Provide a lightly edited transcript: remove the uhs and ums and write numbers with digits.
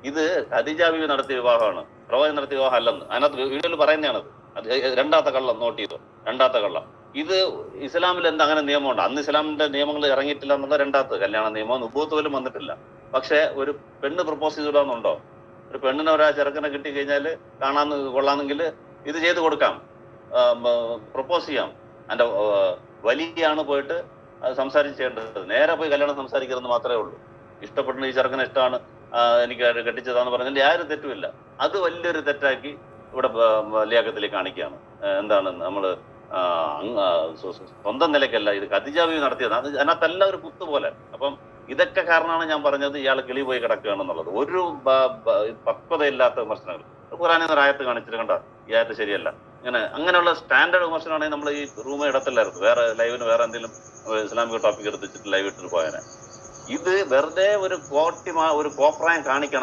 ഇത് ഖദീജ ബീവി നടത്തിയ വിവാഹമാണ്, പ്രവാചകൻ നടത്തിയ വിവാഹം അല്ലെന്ന് അതിനകത്ത് വീഡിയോയിൽ പറയുന്നതാണത്. അത് രണ്ടാമത്തെ കള്ളം നോട്ട് ചെയ്തു. രണ്ടാമത്തെ കള്ളം ഇത് ഇസ്ലാമിൽ എന്താ അങ്ങനെ നിയമമുണ്ട്? അന്ന് ഇസ്ലാമിന്റെ നിയമങ്ങൾ ഇറങ്ങിയിട്ടില്ല എന്നുള്ള രണ്ടാമത്തെ കല്യാണ നിയമം നുബൂവത്ത് പോലും വന്നിട്ടില്ല. പക്ഷെ ഒരു പെണ്ണ് പ്രപ്പോസ് ചെയ്തിടാന്നുണ്ടോ? ഒരു പെണ്ണിനെ ഒരാ ചെറുക്കനെ കിട്ടി കഴിഞ്ഞാൽ കാണാൻ കൊള്ളാമെങ്കിൽ ഇത് ചെയ്ത് കൊടുക്കാം, പ്രപ്പോസ് ചെയ്യാം. അതിന്റെ വലിയാണ് പോയിട്ട് അത് സംസാരിച്ചേണ്ടത്. നേരെ പോയി കല്യാണം സംസാരിക്കരുതെന്ന് മാത്രമേ ഉള്ളൂ. ഇഷ്ടപ്പെടുന്ന ഈ ചെറുക്കനെ ഇഷ്ടമാണ്, എനിക്ക് കെട്ടിച്ചതാന്ന് പറഞ്ഞാൽ ആരും തെറ്റുമില്ല. അത് വലിയൊരു തെറ്റാക്കി ഇവിടെ ലിയാഖത്തിലേക്ക് കാണിക്കുകയാണ്. എന്താണ് നമ്മൾ സ്വന്തം നിലയ്ക്കല്ല, ഇത് ഖദീജ ബീവി നടത്തിയത്. അത് അതിനകത്തെല്ലാം ഒരു കുത്തുപോലെ. അപ്പം ഇതൊക്കെ കാരണമാണ് ഞാൻ പറഞ്ഞത് ഇയാൾ കിളി പോയി കിടക്കുകയാണെന്നുള്ളത്. ഒരു പക്വതയില്ലാത്ത വിമർശനങ്ങൾ. ഖുറാനിൽ നിന്ന് ആയത്ത് കാണിച്ചിട്ട് കണ്ട ഈ ആയത്ത് ശരിയല്ല, അങ്ങനെയുള്ള സ്റ്റാൻഡേർഡ് വിമർശനമാണെങ്കിൽ നമ്മൾ ഈ റൂമ് ഇടത്തില്ലായിരുന്നു. വേറെ ലൈവിന് വേറെ എന്തെങ്കിലും ഇസ്ലാമിക ടോപ്പിക് എടുത്തിട്ട് ലൈവ് ഇട്ടിട്ട് പോയാൽ ഇത് വെറുതെ ഒരു കോപ്രായം കാണിക്കണം.